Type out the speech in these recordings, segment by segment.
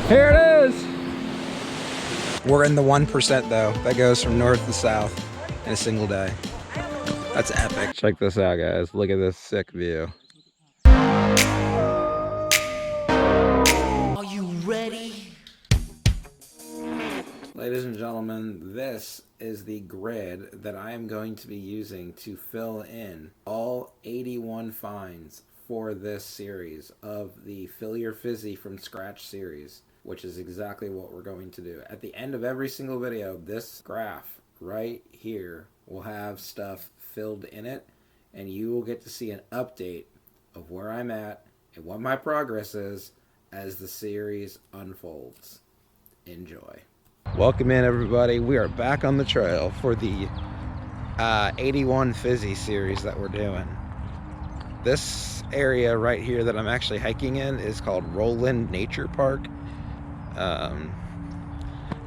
Here it is. We're in the 1% though. That goes from north to south in a single day. That's epic. Check this out, guys. Look at this sick view. Are you ready? Ladies and gentlemen, this is the grid that I am going to be using to fill in all 81 finds for this series of the Fill Your Fizzy from Scratch series, which is exactly what we're going to do. At the end of every single video, this graph right here will have stuff filled in it, and you will get to see an update of where I'm at and what my progress is as the series unfolds. Enjoy. Welcome in, everybody. We are back on the trail for the 81 Fizzy series that we're doing. This area right here that I'm actually hiking in is called Roland Nature Park.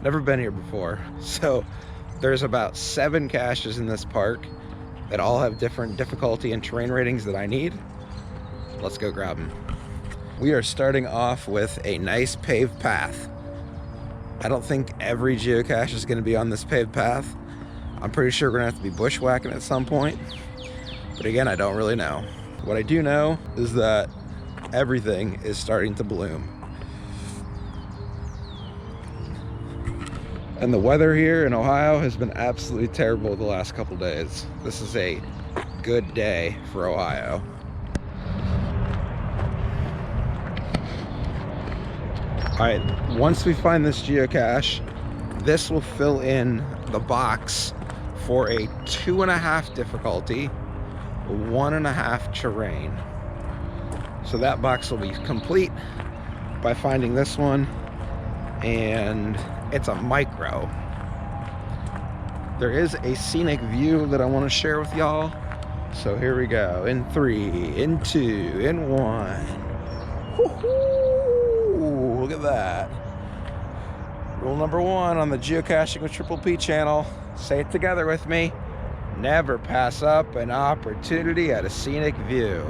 Never been here before, so there's about 7 caches in this park that all have different difficulty and terrain ratings that I need. Let's go grab them. We are starting off with a nice paved path. I don't think every geocache is going to be on this paved path. I'm pretty sure we're going to have to be bushwhacking at some point, but again, I don't really know. What I do know is that everything is starting to bloom. And the weather here in Ohio has been absolutely terrible the last couple days. This is a good day for Ohio. All right, once we find this geocache, this will fill in the box for a 2.5 difficulty, 1.5 terrain. So that box will be complete by finding this one, and it's a micro. There is a scenic view that I want to share with y'all. So here we go. In 3, in 2, in 1. Woo-hoo! Look at that. Rule number 1 on the Geocaching with Triple P channel. Say it together with me. Never pass up an opportunity at a scenic view.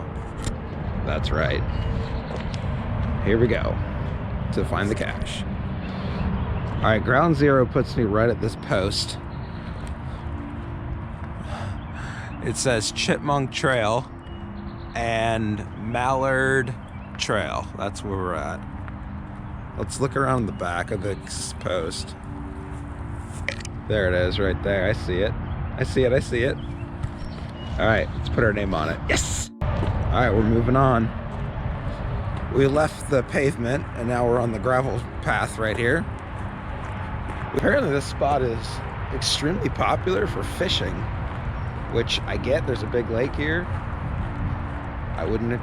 That's right. Here we go to find the cache. All right, ground zero puts me right at this post. It says Chipmunk Trail and Mallard Trail. That's where we're at. Let's look around the back of this post. There it is right there. I see it. I see it. I see it. All right, let's put our name on it. Yes! All right, we're moving on. We left the pavement and now we're on the gravel path right here. Apparently this spot is extremely popular for fishing, which I get. There's a big lake here. I wouldn't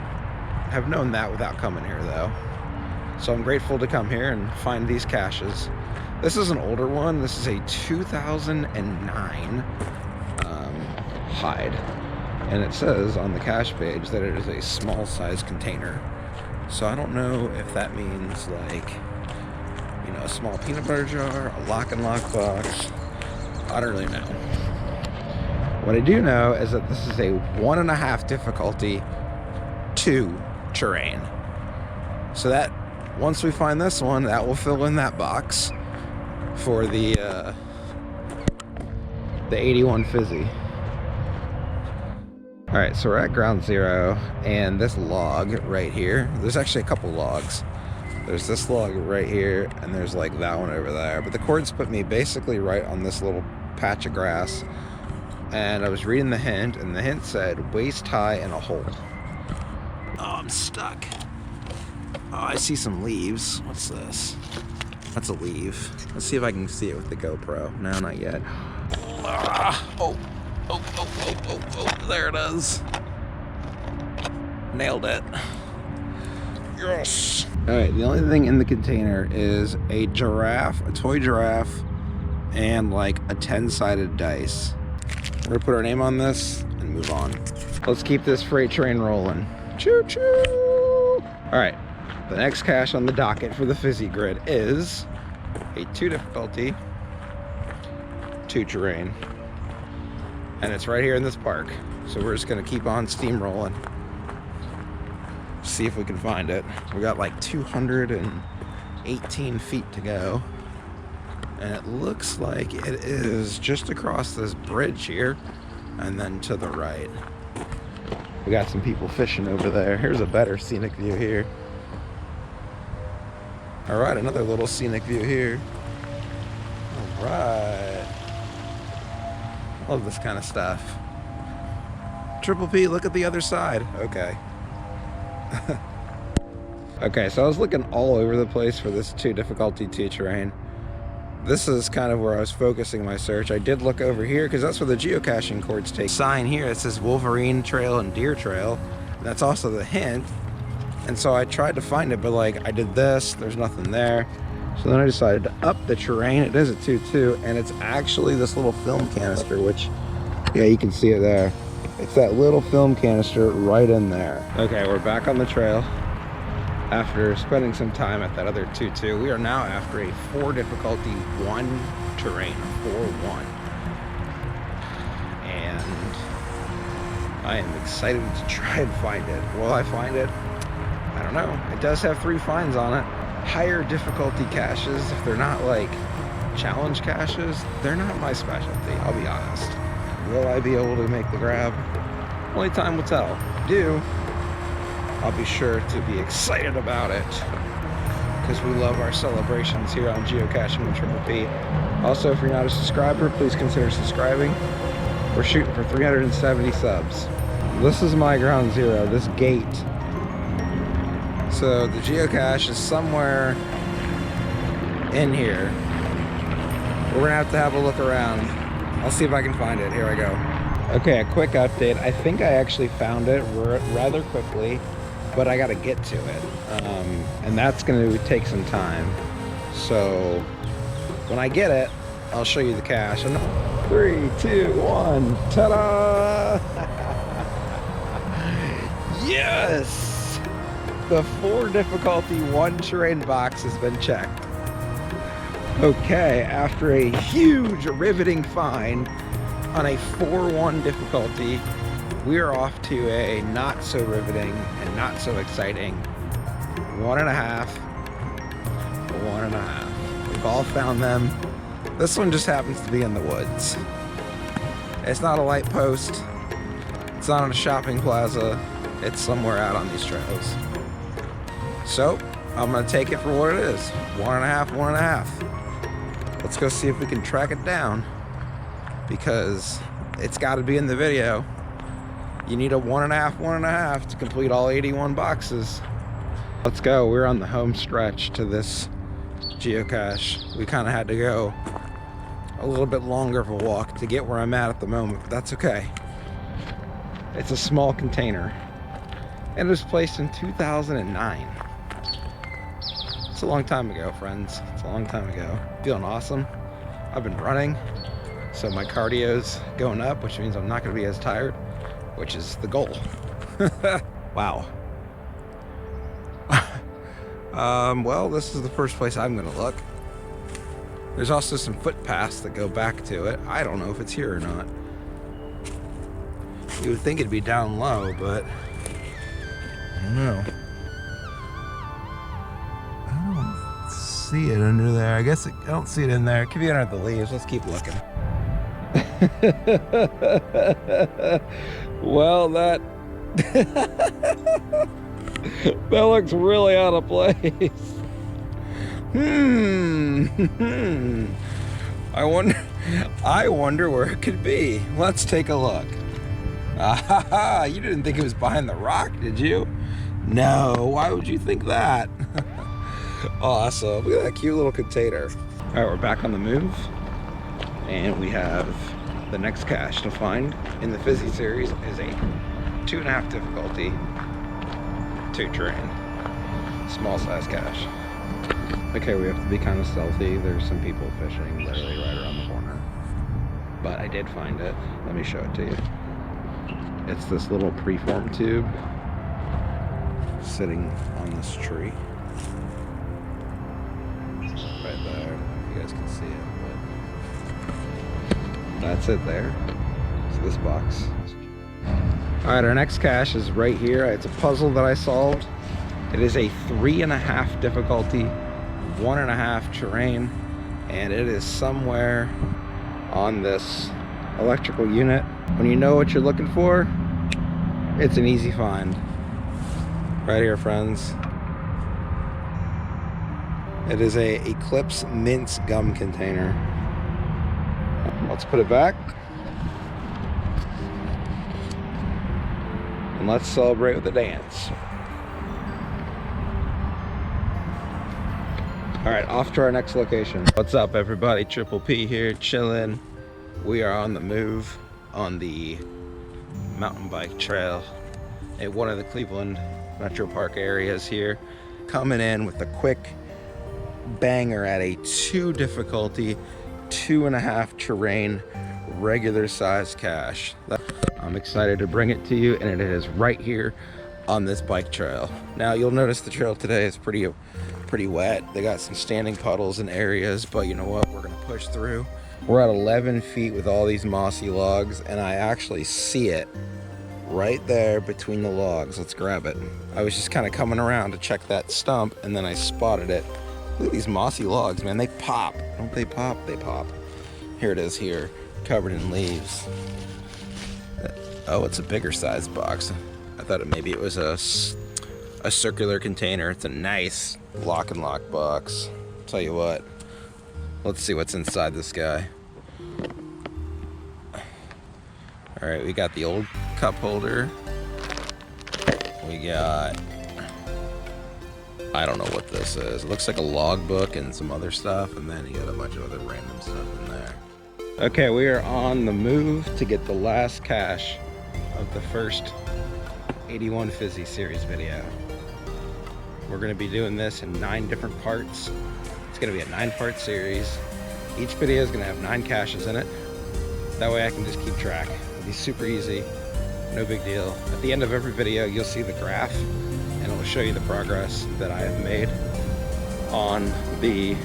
have known that without coming here though. So I'm grateful to come here and find these caches. This is an older one. This is a 2009 hide. And it says on the cache page that it is a small size container. So I don't know if that means like, you know, a small peanut butter jar, a lock and lock box. I don't really know. What I do know is that this is a 1.5 difficulty 2 terrain. So that once we find this one, that will fill in that box for the 81 Fizzy. All right, so we're at ground zero, and this log right here, there's actually a couple logs. There's this log right here, and there's like that one over there. But the cords put me basically right on this little patch of grass. And I was reading the hint, and the hint said, waist high in a hole. Oh, I'm stuck. Oh, I see some leaves. What's this? That's a leaf. Let's see if I can see it with the GoPro. No, not yet. Oh, there it is. Nailed it. Yes. All right, the only thing in the container is a giraffe, a toy giraffe, and like a 10-sided dice. We're gonna put our name on this and move on. Let's keep this freight train rolling. Choo choo! All right, the next cache on the docket for the Fizzy grid is a 2 difficulty, 2 terrain. And it's right here in this park. So we're just gonna keep on steamrolling. See if we can find it. We got like 280 18 feet to go. And it looks like it is just across this bridge here and then to the right. We got some people fishing over there. Here's a better scenic view here. All right, another little scenic view here. All right. Love this kind of stuff. Triple P, look at the other side. Okay. Okay, so I was looking all over the place for this 2 difficulty 2 terrain. This is kind of where I was focusing my search. I did look over here because that's where the geocaching coordinates take. Sign here that says Wolverine Trail and Deer Trail. That's also the hint. And so I tried to find it, but like I did this, there's nothing there. So then I decided to up the terrain. It is a 2-2, and it's actually this little film canister, which, yeah, you can see it there. It's that little film canister right in there. Okay, we're back on the trail. After spending some time at that other 2-2, we are now after a 4 difficulty 1 terrain, 4-1. And I am excited to try and find it. Will I find it? I don't know. It does have 3 finds on it. Higher difficulty caches, if they're not like challenge caches, they're not my specialty, I'll be honest. Will I be able to make the grab? Only time will tell. If I do, I'll be sure to be excited about it because we love our celebrations here on Geocaching with Triple P. Also, if you're not a subscriber, please consider subscribing. We're shooting for 370 subs. This is my ground zero, this gate. So the geocache is somewhere in here. We're gonna have a look around. I'll see if I can find it. Here I go. Okay, a quick update. I think I actually found it rather quickly, but I gotta get to it. And that's gonna take some time. So when I get it, I'll show you the cache. 3, 2, 1, ta-da! Yes! The 4 difficulty 1 terrain box has been checked. Okay, after a huge riveting find on a 4-1 difficulty, we are off to a not so riveting and not so exciting 1.5. 1.5. We've all found them. This one just happens to be in the woods. It's not a light post. It's not on a shopping plaza. It's somewhere out on these trails. So I'm gonna take it for what it is. 1.5, 1.5. Let's go see if we can track it down because it's gotta be in the video. You need a 1.5, 1.5 to complete all 81 boxes. Let's go. We're on the home stretch to this geocache. We kind of had to go a little bit longer of a walk to get where I'm at the moment, but that's okay. It's a small container and it was placed in 2009. It's a long time ago, friends. It's a long time ago. Feeling awesome. I've been running, so my cardio's going up, which means I'm not going to be as tired, which is the goal. Wow. Well, this is the first place I'm going to look. There's also some footpaths that go back to it. I don't know if it's here or not. You would think it'd be down low, but I don't know. See it under there. I guess I don't see it in there. It could be under the leaves. Let's keep looking. Well, that that looks really out of place. I wonder where it could be. Let's take a look. Ah, you didn't think it was behind the rock, did you? No, why would you think that? Awesome. Look at that cute little container. All right, we're back on the move, and we have the next cache to find in the Fizzy series is a 2.5 difficulty 2 terrain, small size cache. Okay, we have to be kind of stealthy. There's some people fishing literally right around the corner, but I did find it. Let me show it to you. It's this little preform tube sitting on this tree. Right there, you guys can see it, but that's it there. It's this box. Alright, our next cache is right here. It's a puzzle that I solved. It is a 3.5 difficulty 1.5 terrain, and it is somewhere on this electrical unit. When you know what you're looking for, it's an easy find. Right here, friends. It is a Eclipse mints gum container. Let's put it back. And let's celebrate with a dance. All right, off to our next location. What's up, everybody? Triple P here, chilling. We are on the move on the mountain bike trail at one of the Cleveland Metro Park areas here. Coming in with a quick banger at a 2 difficulty, 2.5 terrain, regular size cache. I'm excited to bring it to you, and it is right here on this bike trail. Now you'll notice the trail today is pretty wet. They got some standing puddles in areas, but you know what? We're gonna push through. We're at 11 feet with all these mossy logs, and I actually see it right there between the logs. Let's grab it. I was just kind of coming around to check that stump, and then I spotted it. Look at these mossy logs, man. They pop. Don't they pop? They pop. Here it is here, covered in leaves. Oh, it's a bigger size box. I thought maybe it was a circular container. It's a nice lock and lock box. Tell you what, let's see what's inside this guy. All right, we got the old cup holder. We got, I don't know what this is. It looks like a logbook and some other stuff, and then you got a bunch of other random stuff in there. Okay, we are on the move to get the last cache of the first 81 Fizzy series video. We're going to be doing this in 9 different parts. It's going to be a 9-part series. Each video is going to have 9 caches in it. That way I can just keep track. It'll be super easy, no big deal. At the end of every video, you'll see the graph, and it will show you the progress that I have made on the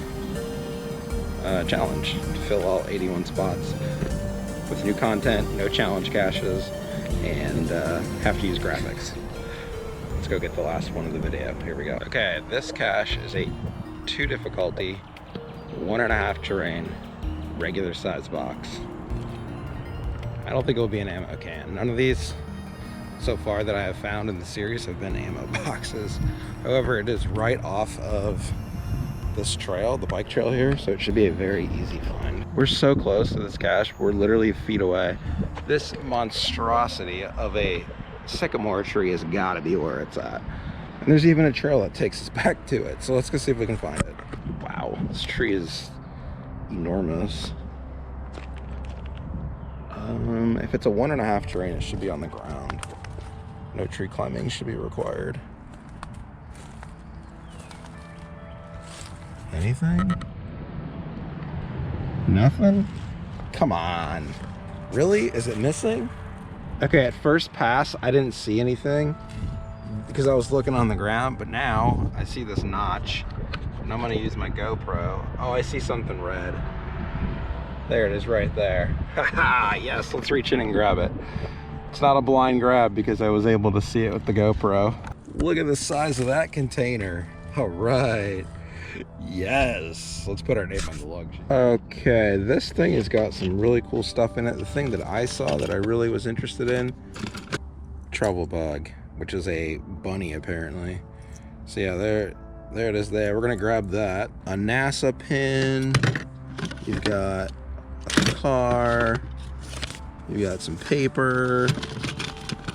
challenge to fill all 81 spots with new content, no challenge caches, and have to use graphics. Let's go get the last one of the video. Here we go. Okay, this cache is a 2 difficulty, 1.5 terrain, regular size box. I don't think it will be an ammo can. None of these so far that I have found in the series have been ammo boxes. However, it is right off of this trail, the bike trail here, so it should be a very easy find. We're so close to this cache, we're literally feet away. This monstrosity of a sycamore tree has got to be where it's at. And there's even a trail that takes us back to it. So let's go see if we can find it. Wow, this tree is enormous. If it's a 1.5 terrain, it should be on the ground. No tree climbing should be required. Anything? Nothing? Come on. Really? Is it missing? Okay, at first pass, I didn't see anything because I was looking on the ground, but now I see this notch, and I'm gonna use my GoPro. Oh, I see something red. There it is right there. Haha, yes, let's reach in and grab it. It's not a blind grab because I was able to see it with the GoPro. Look at the size of that container. All right. Yes, let's put our name on the lug. Okay, this thing has got some really cool stuff in it. The thing that I saw that I really was interested in, trouble bug, which is a bunny apparently. So yeah, there it is there. We're gonna grab that. A NASA pin. You've got a car. You got some paper.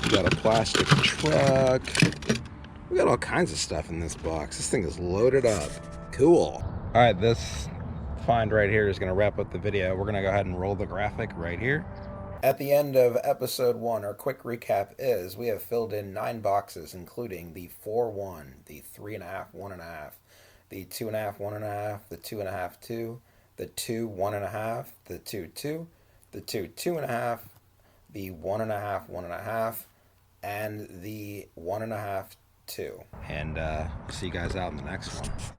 You got a plastic truck. We got all kinds of stuff in this box. This thing is loaded up. Cool. All right, this find right here is going to wrap up the video. We're going to go ahead and roll the graphic right here. At the end of episode 1, our quick recap is we have filled in 9 boxes, including the 4-1, the 3.5, 1.5, the 2.5, 1.5, the 2.5, 2, the 2, 1.5, the 2, 2, the 2, 2.5, the 1.5, 1.5, and the 1.5, 2. And see you guys out in the next one.